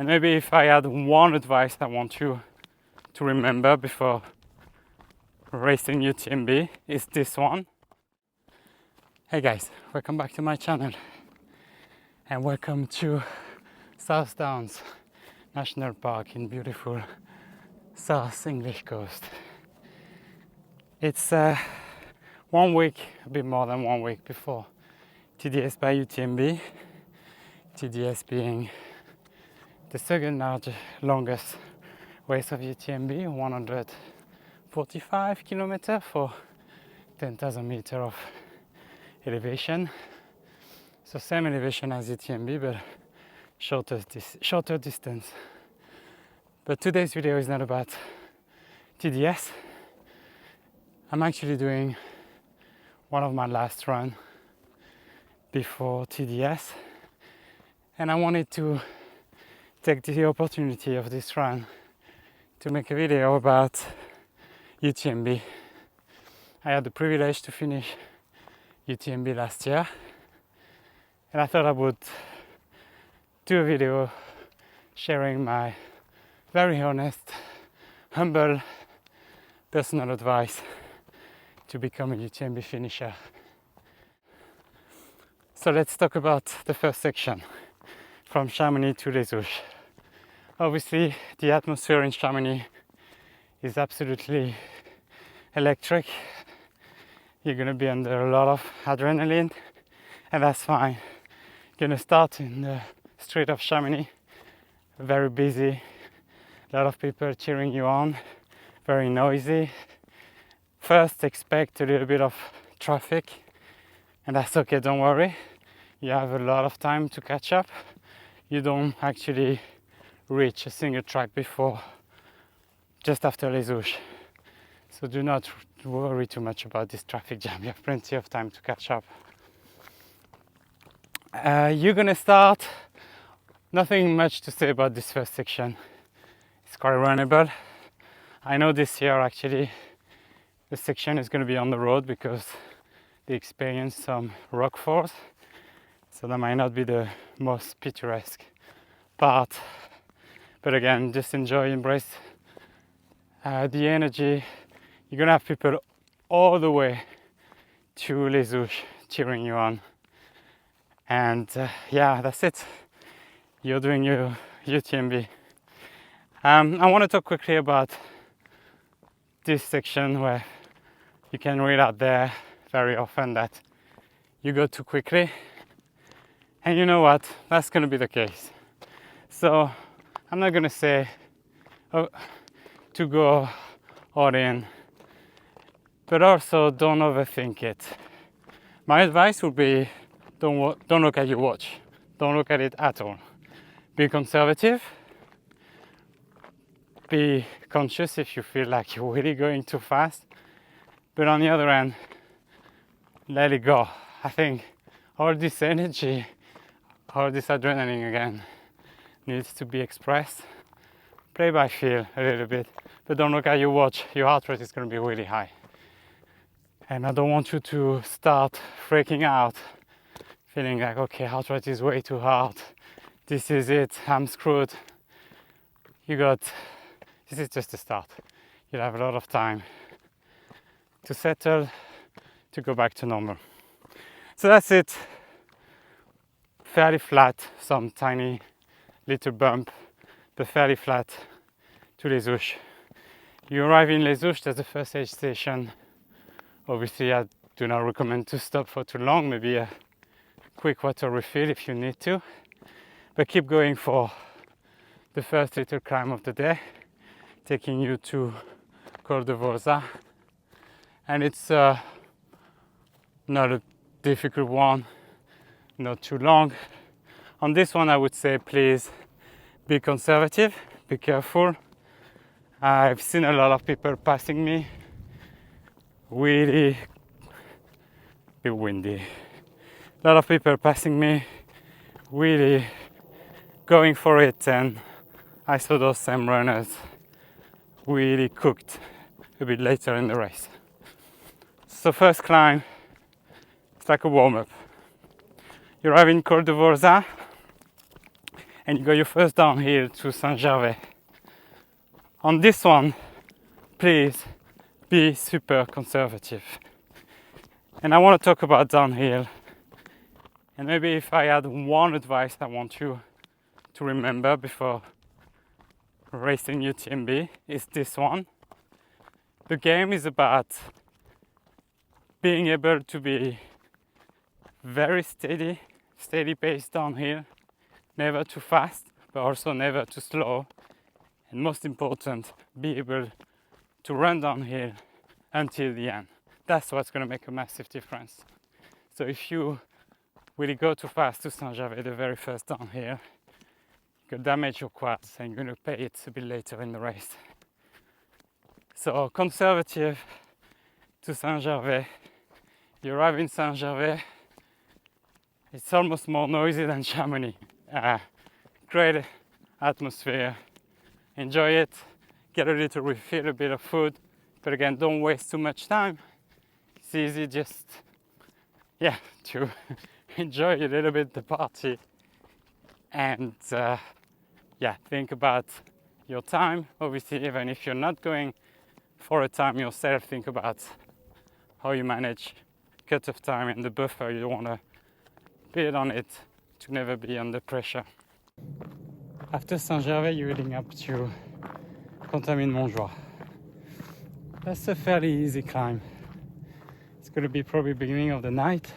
And maybe if I had one advice I want you to remember before racing UTMB, is this one. Hey guys, welcome back to my channel and welcome to South Downs National Park in beautiful South English Coast. It's 1 week, a bit more than 1 week before TDS by UTMB. TDS being the second longest race of UTMB, 145 kilometers for 10,000 meters of elevation. So same elevation as UTMB, but shorter distance. But today's video is not about TDS. I'm actually doing one of my last runs before TDS, and I wanted to take the opportunity of this run to make a video about UTMB. I had the privilege to finish UTMB last year, and I thought I would do a video sharing my very honest, humble personal advice to become a UTMB finisher. So let's talk about the first section, from Chamonix to Les Houches. Obviously, the atmosphere in Chamonix is absolutely electric. You're gonna be under a lot of adrenaline, and that's fine. You're gonna start in the street of Chamonix, very busy, a lot of people cheering you on, very noisy. First, expect a little bit of traffic, and that's okay, don't worry. You have a lot of time to catch up. You don't actually reach a single track before, just after Les Houches. So do not worry too much about this traffic jam. You have plenty of time to catch up. You're gonna start, nothing much to say about this first section. It's quite runnable. I know this year actually the section is gonna be on the road because they experienced some rock falls. So that might not be the most picturesque part. But again, just enjoy, embrace the energy. You're gonna have people all the way to Les Houches cheering you on. And yeah, that's it. You're doing your UTMB. I want to talk quickly about this section where you can read out there very often that you go too quickly. And you know what? That's going to be the case. So I'm not going to say to go all in, but also don't overthink it. My advice would be don't look at your watch. Don't look at it at all. Be conservative. Be conscious if you feel like you're really going too fast. But on the other hand, let it go. I think all this energy, all this adrenaline again, needs to be expressed. Play by feel a little bit, but don't look at your watch. Your heart rate is going to be really high. And I don't want you to start freaking out, feeling like, okay, heart rate is way too hard. This is it, I'm screwed. This is just the start. You'll have a lot of time to settle, to go back to normal. So that's it. Fairly flat, some tiny little bump, but fairly flat to Les Houches. You arrive in Les Houches, that's the first aid station. Obviously, I do not recommend to stop for too long, maybe a quick water refill if you need to. But keep going for the first little climb of the day, taking you to Col de Vorza. And it's not a difficult one, not too long. On this one, I would say please be conservative, be careful. I've seen a lot of people passing me, really bit windy. A lot of people passing me, really going for it, and I saw those same runners really cooked a bit later in the race. So first climb, it's like a warm-up. You arrive in Col de Vorza, and you go your first downhill to Saint-Gervais. On this one, please be super conservative. And I want to talk about downhill. And maybe if I had one advice I want you to remember before racing UTMB, is this one. The game is about being able to be very steady pace downhill, never too fast, but also never too slow. And most important, be able to run downhill until the end. That's what's going to make a massive difference. So if you really go too fast to Saint-Gervais, the very first downhill, you could damage your quads and you're going to pay it a bit later in the race. So conservative to Saint-Gervais. You arrive in Saint-Gervais, it's almost more noisy than Chamonix. Great atmosphere, enjoy it, get a little refill, a bit of food, but again, don't waste too much time. It's easy just, to enjoy a little bit the party and think about your time. Obviously, even if you're not going for a time yourself, think about how you manage cut-off time and the buffer you want to build on it to never be under pressure. After Saint-Gervais, you're heading up to Mont-Blanc. That's a fairly easy climb. It's going to be probably beginning of the night.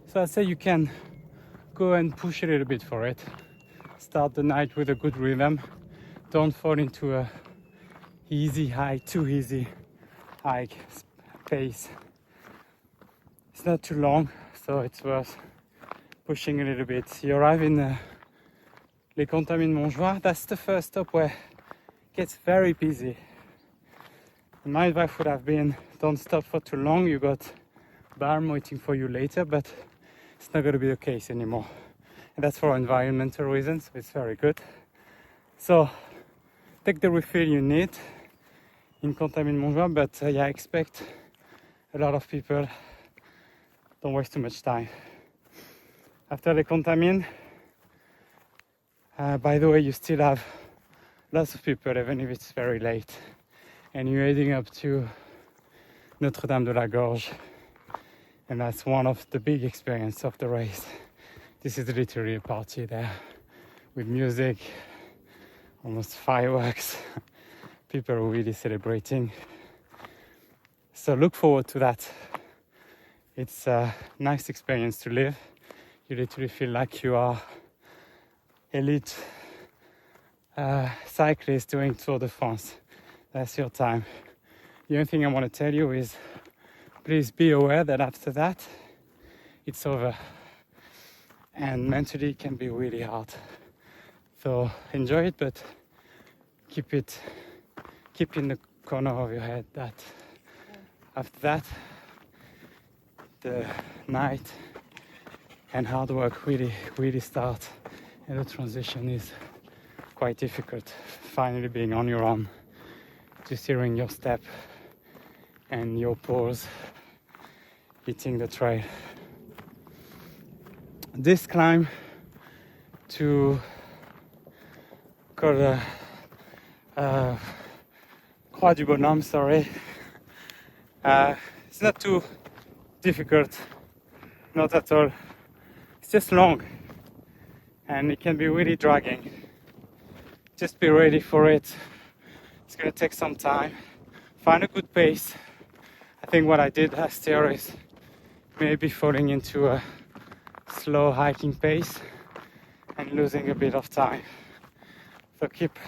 So I'd say you can go and push a little bit for it. Start the night with a good rhythm. Don't fall into a too easy hike pace. It's not too long, so it's worth pushing a little bit. You arrive in Les Contamines Montjoie. That's the first stop where it gets very busy. And my advice would have been, don't stop for too long. You got Balm waiting for you later, but it's not going to be the case anymore. And that's for environmental reasons, so it's very good. So take the refill you need in Contamines Montjoie, but expect a lot of people. Don't waste too much time. After Les Contamines, by the way, you still have lots of people, even if it's very late. And you're heading up to Notre-Dame de la Gorge. And that's one of the big experiences of the race. This is literally a party there with music, almost fireworks. People are really celebrating. So look forward to that. It's a nice experience to live. You literally feel like you are elite cyclist doing Tour de France. That's your time. The only thing I want to tell you is please be aware that after that it's over, and mentally it can be really hard. So enjoy it, but keep in the corner of your head that after that the night and hard work really start, and the transition is quite difficult. Finally being on your own, just hearing your step and your pause hitting the trail. This climb to called Croix du Bonhomme, it's not too difficult, not at all. It's just long and it can be really dragging. Just be ready for it. It's going to take some time. Find a good pace. I think what I did last year is maybe falling into a slow hiking pace and losing a bit of time. So keep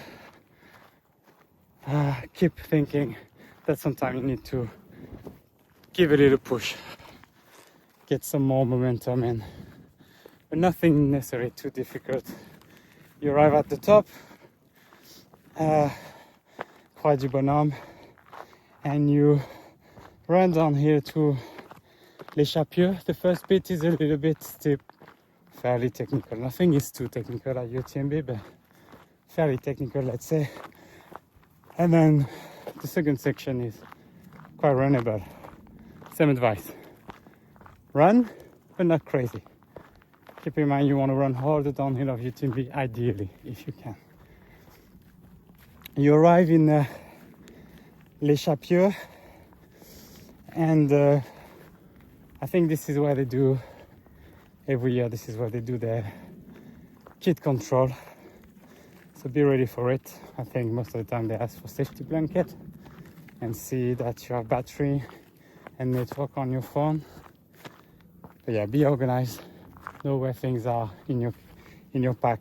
thinking that sometimes you need to give a little push, get some more momentum in, but nothing necessarily too difficult. You arrive at the top, Croix du Bonhomme, and you run down here to Les Chapieux. The first bit is a little bit steep, fairly technical. Nothing is too technical at UTMB, but fairly technical, let's say. And then the second section is quite runnable. Same advice. Run, but not crazy. Keep keep in mind you want to run all the downhill of UTMB, ideally, if you can. You arrive in Les Chapieux, and I think this is where they do, every year, this is where they do their kit control. So be ready for it. I think most of the time they ask for safety blanket and see that you have battery and network on your phone. But yeah, be organized. Know where things are in your pack.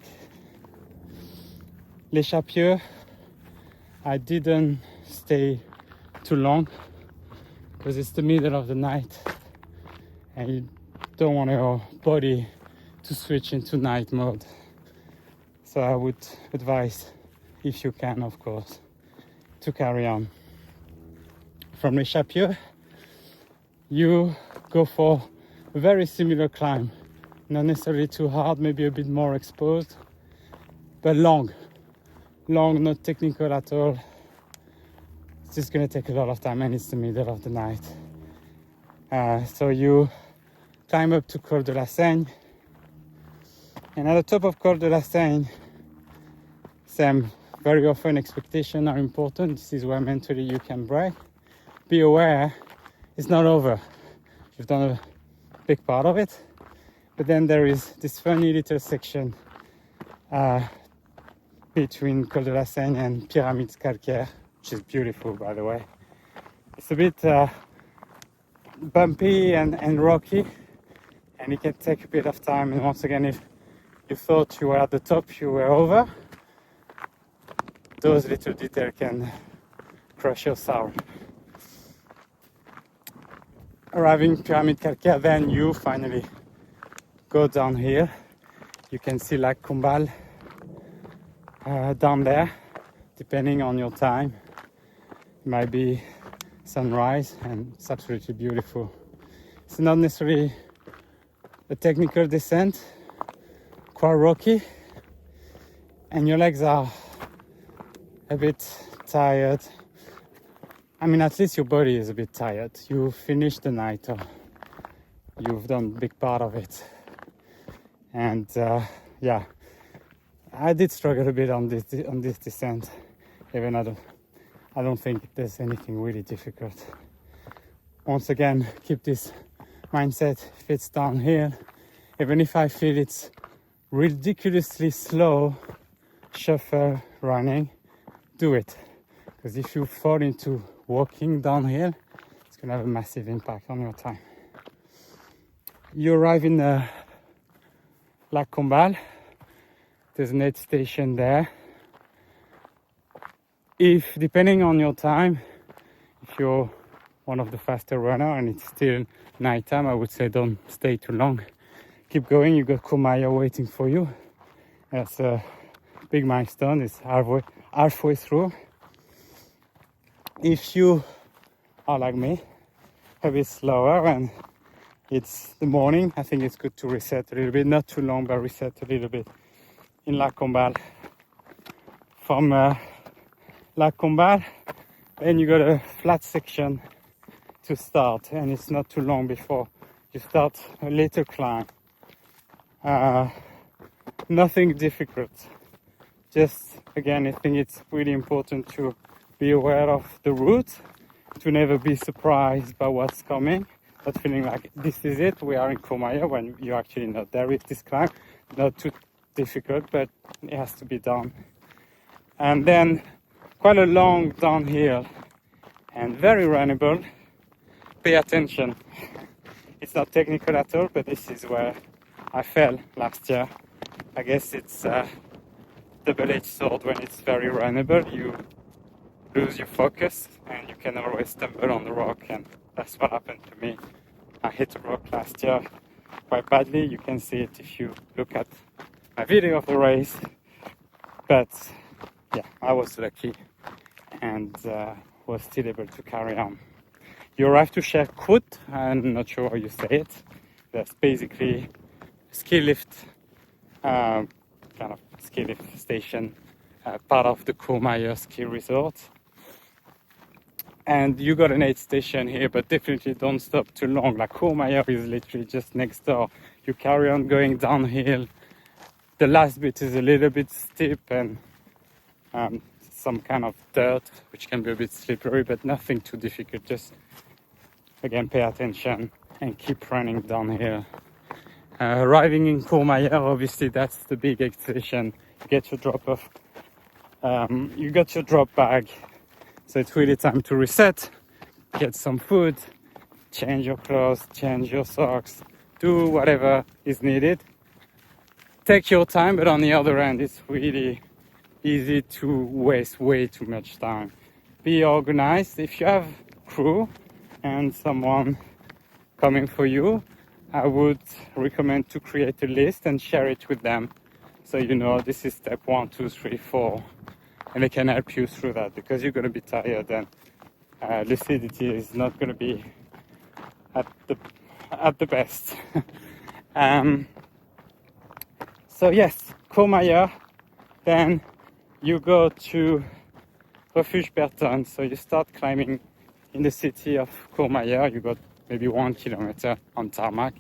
Les Chapieux, I didn't stay too long because it's the middle of the night and you don't want your body to switch into night mode. So I would advise, if you can, of course, to carry on. From Les Chapieux, you go for a very similar climb. Not necessarily too hard, maybe a bit more exposed, but long, not technical at all. It's just gonna take a lot of time and it's the middle of the night. So you climb up to Col de la Seigne, and at the top of Col de la Seigne, same, very often expectations are important. This is where mentally you can break. Be aware, it's not over. You've done a big part of it. But then there is this funny little section between Col de la Seigne and Pyramides Calcaires, which is beautiful, by the way. It's a bit bumpy and rocky, and it can take a bit of time. And once again, if you thought you were at the top, you were over, those little details can crush your soul. Arriving Pyramid Calcaire, then you finally go down here. You can see Lac Combal down there, depending on your time. It might be sunrise, and it's absolutely beautiful. It's not necessarily a technical descent, quite rocky, and your legs are a bit tired. I mean, at least your body is a bit tired. You finished the night, or you've done a big part of it. And yeah, I did struggle a bit on this descent. Even I don't think there's anything really difficult. Once again, keep this mindset. If it's downhill, even if I feel it's ridiculously slow, shuffle running, do it. Because if you fall into walking downhill, it's gonna have a massive impact on your time. You arrive in Lac Combal. There's an aid station there. If, depending on your time, if you're one of the faster runner and it's still nighttime, I would say don't stay too long. Keep going. You got Courmayeur waiting for you. That's a big milestone. It's halfway through. If you are like me, a bit slower and it's the morning, I think it's good to reset a little bit, not too long, but reset a little bit in Lac Combal. From Lac Combal, then you got a flat section to start, and it's not too long before you start a little climb. Nothing difficult. Just, again, I think it's really important to be aware of the route, to never be surprised by what's coming, not feeling like this is it, we are in Courmayeur, when you're actually not there. With this climb, not too difficult, but it has to be done. And then quite a long downhill and very runnable. Pay attention. It's not technical at all, but this is where I fell last year. I guess it's a double-edged sword. When it's very runnable, you lose your focus and you can always stumble on the rock, and that's what happened to me. I hit a rock last year quite badly. You can see it if you look at my video of the race. But yeah, I was lucky and was still able to carry on. You arrive to Chercourt, I'm not sure how you say it. That's basically a ski lift, kind of ski lift station, part of the Courmayeur ski resort. And you got an aid station here, but definitely don't stop too long. Like Courmayeur is literally just next door. you carry on going downhill. The last bit is a little bit steep and some kind of dirt, which can be a bit slippery, but nothing too difficult. Just, again, pay attention and keep running downhill. Arriving in Courmayeur, obviously that's the big station. You get your drop off. You got your drop bag. So it's really time to reset, get some food, change your clothes, change your socks, do whatever is needed. Take your time, but on the other end, it's really easy to waste way too much time. Be organized. If you have crew and someone coming for you, I would recommend to create a list and share it with them. So you know this is step 1, 2, 3, 4. And they can help you through that, because you're going to be tired and lucidity is not going to be at the best. So yes, Courmayeur, then you go to Refuge Berton. So you start climbing in the city of Courmayeur. You got maybe 1 kilometer on tarmac,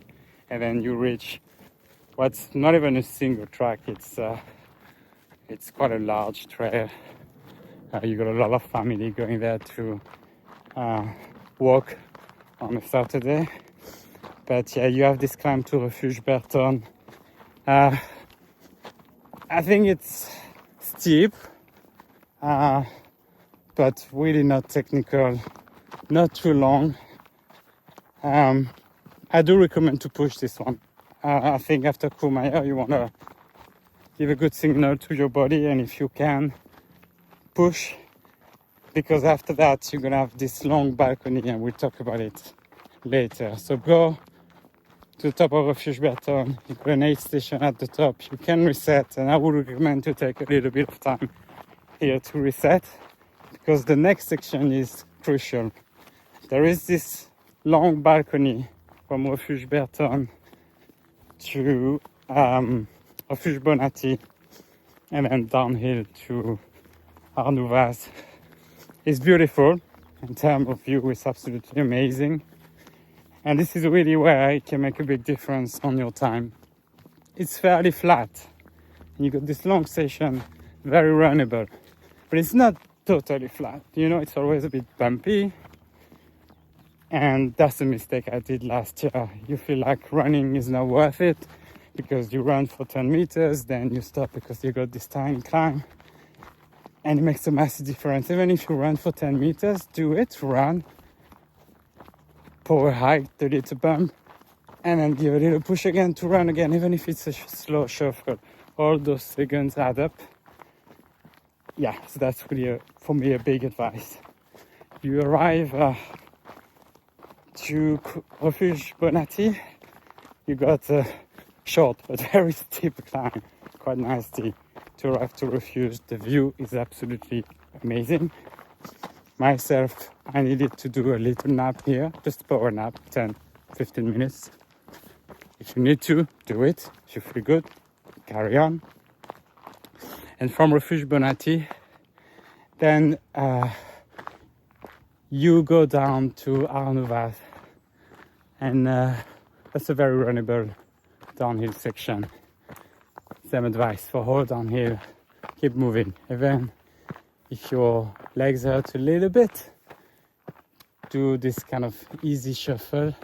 and then you reach what's not even a single track. It's quite a large trail. You got a lot of family going there to walk on a Saturday. But yeah, you have this climb to Refuge Berton. I think it's steep, but really not technical, not too long. I do recommend to push this one. I think after Courmayeur, you want to give a good signal to your body, and if you can, push, because after that you're gonna have this long balcony, and we'll talk about it later. So go to the top of Refuge Berton. You got an aid station at the top. You can reset, and I would recommend to take a little bit of time here to reset, because the next section is crucial. There is this long balcony from Refuge Berton to Refuge Bonatti, and then downhill to Arnouvaz. It's beautiful in terms of view. It's absolutely amazing, and this is really where it can make a big difference on your time. It's fairly flat, and you got this long station, very runnable, but it's not totally flat. You know, it's always a bit bumpy, and that's the mistake I did last year. You feel like running is not worth it, because you run for 10 meters, then you stop because you got this tiny climb, and it makes a massive difference. Even if you run for 10 meters, do it, run, power hike, the little bump, and then give a little push again to run again, even if it's a slow shuffle. All those seconds add up. Yeah, so that's really, for me, a big advice. You arrive to Refuge Bonatti, you got a short but very steep climb, quite nasty, to arrive to Refuge. The view is absolutely amazing. Myself, I needed to do a little nap here, just a power nap, 10-15 minutes. If you need to, do it. If you feel good, carry on. And from Refuge Bonatti, then you go down to Arnouvaz, and that's a very runnable downhill section. Same advice for all downhill, keep moving. Even if your legs hurt a little bit, do this kind of easy shuffle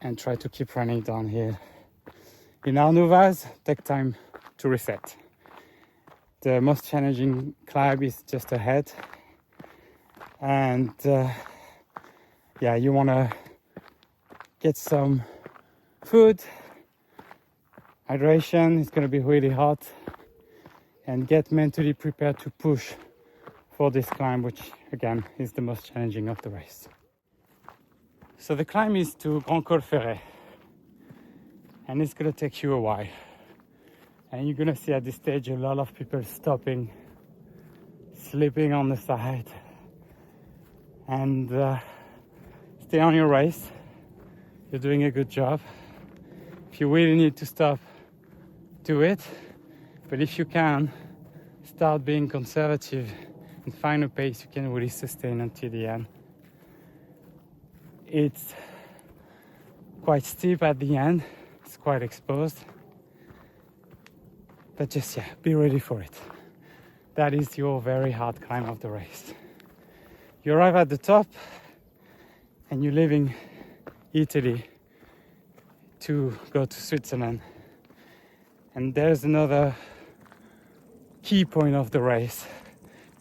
and try to keep running downhill. In Arnouvaz, take time to reset. The most challenging climb is just ahead, and yeah, you want to get some food, hydration. It's going to be really hot, and get mentally prepared to push for this climb, which again is the most challenging of the race. So the climb is to Grand Col Ferret, and it's going to take you a while. And you're going to see at this stage a lot of people stopping, sleeping on the side, and stay on your race. You're doing a good job. If you really need to stop, do it. But if you can, start being conservative and find a pace you can really sustain until the end. It's quite steep at the end, It's quite exposed. But just, yeah, be ready for it. That is your very hard climb of the race. You arrive at the top and you're leaving Italy to go to Switzerland. And there's another key point of the race.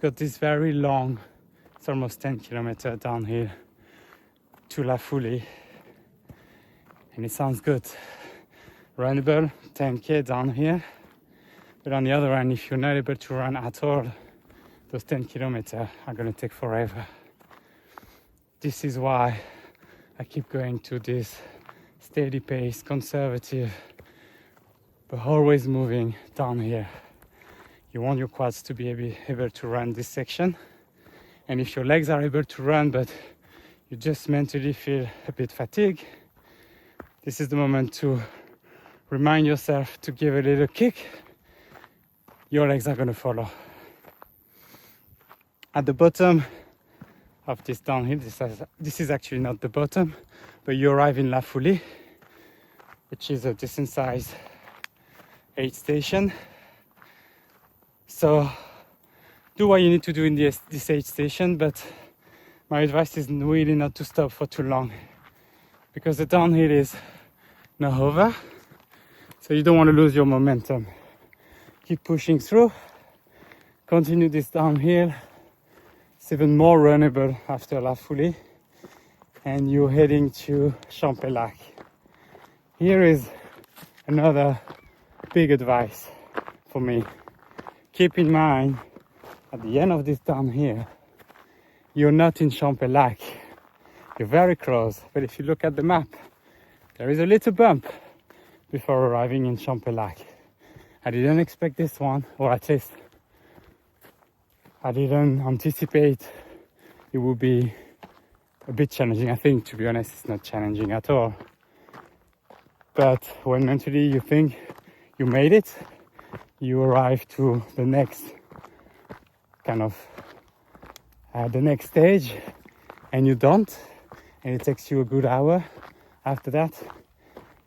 Got this very long, it's almost 10 kilometers downhill to La Foulée. And it sounds good. Runnable, 10k down here. But on the other hand, if you're not able to run at all, those 10 kilometers are gonna take forever. This is why I keep going to this steady pace, conservative, but always moving down here. You want your quads to be able to run this section. And if your legs are able to run, but you just mentally feel a bit fatigued, this is the moment to remind yourself to give a little kick. Your legs are going to follow. At the bottom of this downhill, this is actually not the bottom, but you arrive in La Foulée, which is a decent sized aid station. So do what you need to do in this aid station, but my advice is really not to stop for too long, because the downhill is not over, so you don't want to lose your momentum. Keep pushing through, continue this downhill. It's even more runnable after La Foulée, and you're heading to Chamonix. Here is another big advice for me. Keep in mind, at the end of this downhill, you're not in Chamonix. You're very close, but if you look at the map, there is a little bump before arriving in Chamonix. I didn't expect this one, or at least I didn't anticipate it would be a bit challenging. I think, to be honest, it's not challenging at all. But when mentally you think you made it, you arrive to the next kind of the next stage, and you don't, and it takes you a good hour after that.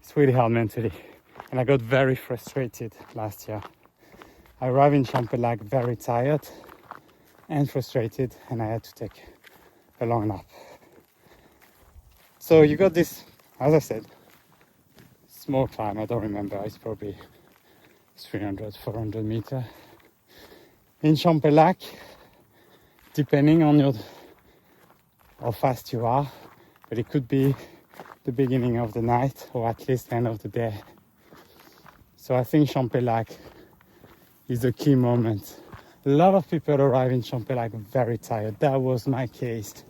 It's really hard mentally, and I got very frustrated last year. I arrived in Chamonix very tired and frustrated, and I had to take a long nap. So you got this, as I said, small climb. I don't remember, it's probably 300, 400 meters in Chamonix, depending on how fast you are, but it could be the beginning of the night, or at least the end of the day. So I think Chamonix is a key moment. A lot of people arrive in Chamonix very tired. That was my case.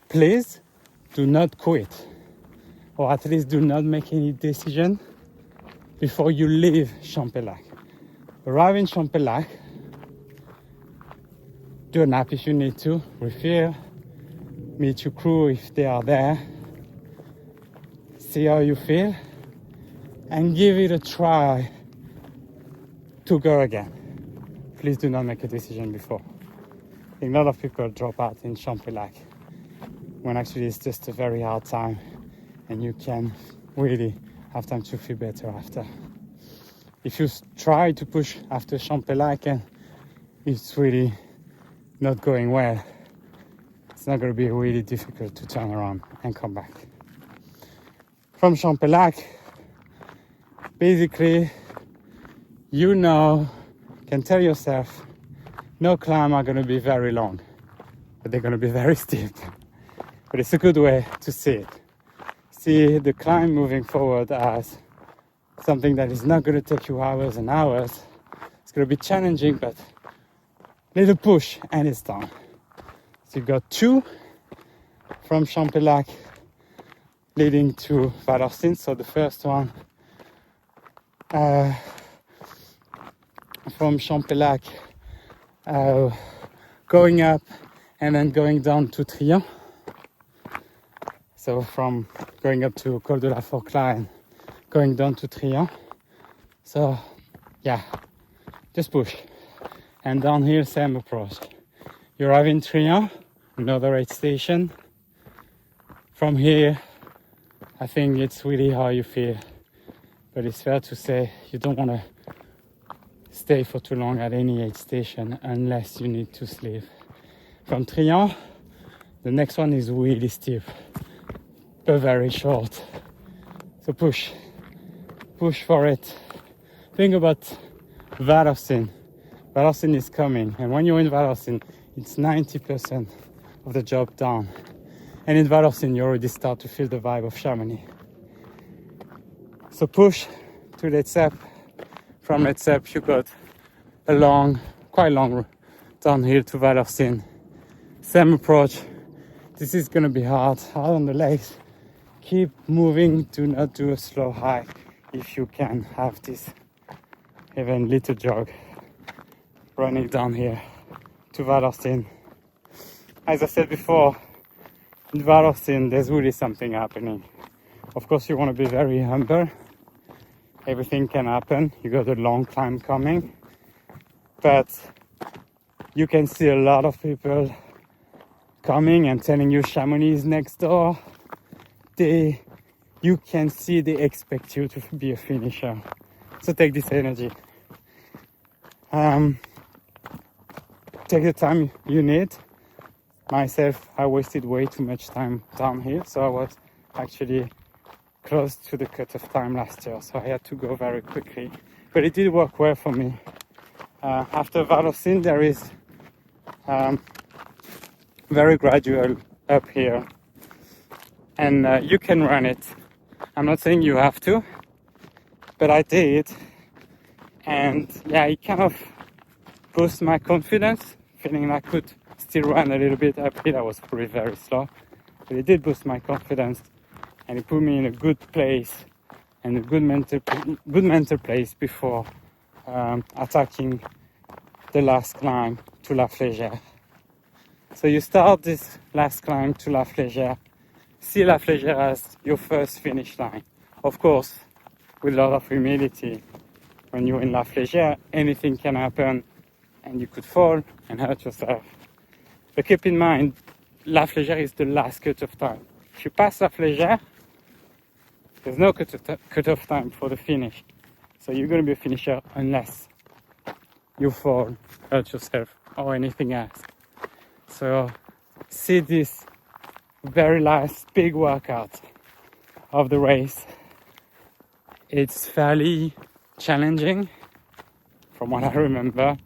Please do not quit, or at least do not make any decision before you leave Chamonix. Arrive in Chamonix, do a nap if you need to, refill, meet your crew if they are there, see how you feel, and give it a try to go again. Please do not make a decision before. I think a lot of people drop out in Chamonix when actually it's just a very hard time, and you can really have time to feel better after. If you try to push after Chamonix and it's really not going well, it's not going to be really difficult to turn around and come back. From Chamonix, basically, you can tell yourself, no climb are going to be very long, but they're going to be very steep. But it's a good way to see it. See the climb moving forward as something that is not going to take you hours and hours. It's going to be challenging, but little push and it's done. So you got 2 from Chamonix leading to Valorcine. So the first one from Chamonix going up and then going down to Trient. So from going up to Col de la Forclaz, going down to Trient. So yeah, just push. And down here, same approach. You arrive in Trient, another aid station. From here, I think it's really how you feel. but it's fair to say you don't want to stay for too long at any aid station unless you need to sleep. From Trian, the next one is really steep, but very short. So push for it. Think about Valorcine. Valorcine is coming, and when you're in Valorcine, it's 90% of the job done. And in Valorcine, you already start to feel the vibe of Chamonix. So push to Let's-Up. From Let's-Up, you got a quite long downhill to Valorcine. Same approach. This is gonna be hard on the legs. Keep moving, do not do a slow hike if you can have this even little jog running down here to Valorcine. As I said before, in Valorcine there's really something happening. Of course you want to be very humble. Everything can happen. You got a long climb coming, but you can see a lot of people coming and telling you Chamonix is next door. You can see they expect you to be a finisher. So take this energy. Take the time you need. Myself, I wasted way too much time down here, so I was actually close to the cut-off time last year, so I had to go very quickly. But it did work well for me. After Valorcine, there is very gradual up here, and you can run it. I'm not saying you have to, but I did, and yeah, it kind of boosted my confidence, feeling I could still run a little bit up here. I was probably very slow, but it did boost my confidence, and it put me in a good place and a good mental place before attacking the last climb to La Flégère. So you start this last climb to La Flégère, see La Flégère as your first finish line. Of course, with a lot of humility. When you're in La Flégère, anything can happen and you could fall and hurt yourself. But keep in mind, La Flégère is the last cut-off time. If you pass La Flégère, there's no cut-off time for the finish. So you're going to be a finisher unless you fall, hurt yourself, or anything else. So see this very last big workout of the race. It's fairly challenging from what I remember,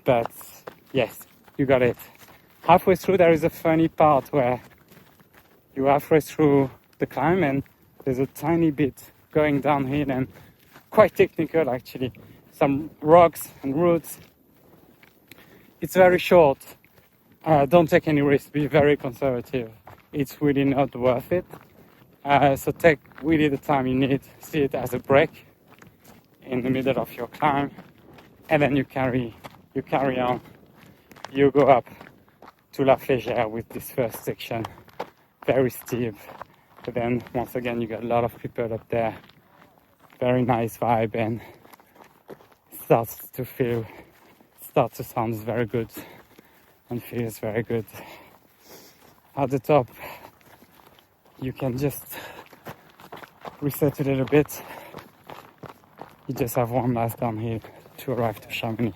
but yes, you got it. Halfway through there is a funny part where you're halfway through the climb and there's a tiny bit going downhill and quite technical actually. Some rocks and roots. It's very short. Don't take any risks, be very conservative. It's really not worth it. So take really the time you need, see it as a break in the middle of your climb, and then you carry on. You go up to La Flégère with this first section, very steep, but then once again you got a lot of people up there, very nice vibe, and starts to sound very good and feels very good. At the top you can just reset a little bit. You just have one last downhill to arrive to Chamonix.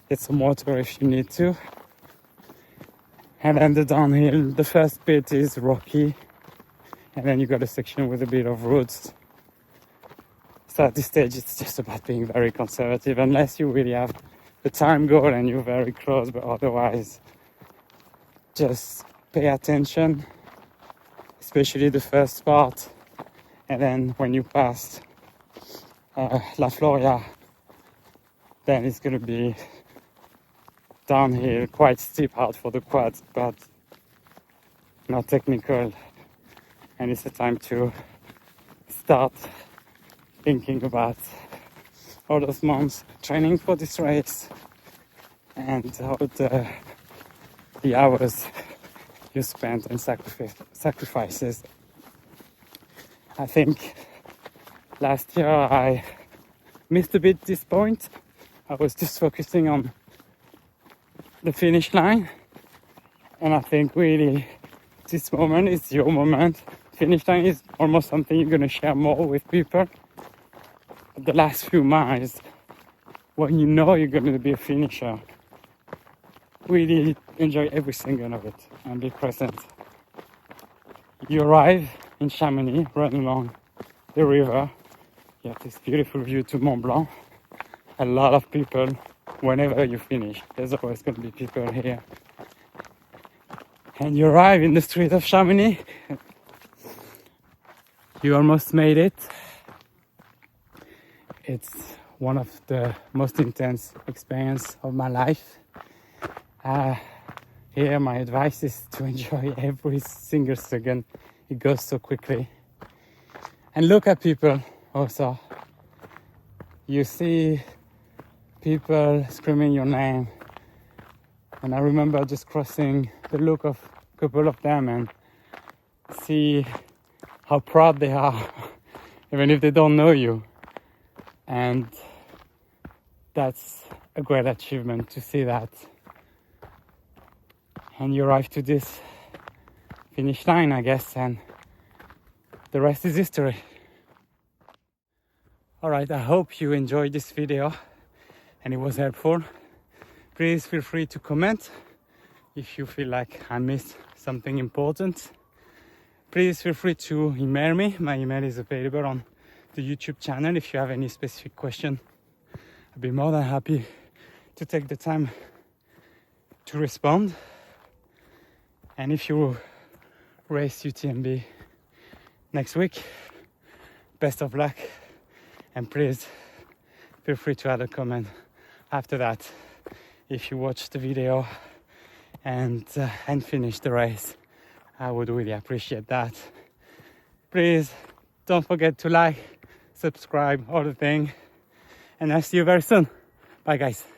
Get some water if you need to. And then the downhill, the first bit is rocky, and then you got a section with a bit of roots. So at this stage it's just about being very conservative, unless you really have the time goal and you're very close, but otherwise just pay attention, especially the first part. And then when you pass La Floria, then it's going to be downhill, quite steep, hard for the quads, but not technical. And it's the time to start thinking about all those months training for this race and all the hours you spent and sacrifices. I think last year I missed a bit this point. I was just focusing on the finish line, and I think really this moment is your moment. Finish line is almost something you're going to share more with people the last few miles, when you know you're going to be a finisher, really enjoy every single of it and be present. You arrive in Chamonix, run along the river. You have this beautiful view to Mont-Blanc. A lot of people, whenever you finish, there's always going to be people here. And you arrive in the street of Chamonix. You almost made it. It's one of the most intense experiences of my life. Here my advice is to enjoy every single second. It goes so quickly. And look at people also. You see people screaming your name. And I remember just crossing the look of a couple of them and see how proud they are, even if they don't know you. And that's a great achievement to see that. And you arrive to this finish line, I guess, and the rest is history. Alright, I hope you enjoyed this video and it was helpful. Please feel free to comment if you feel like I missed something important. Please feel free to email me. My email is available on the YouTube channel. If you have any specific question, I'd be more than happy to take the time to respond. And if you race UTMB next week, best of luck, and please feel free to add a comment after that if you watch the video and finish the race. I would really appreciate that. Please don't forget to like, subscribe, all the things, and I'll see you very soon. Bye guys.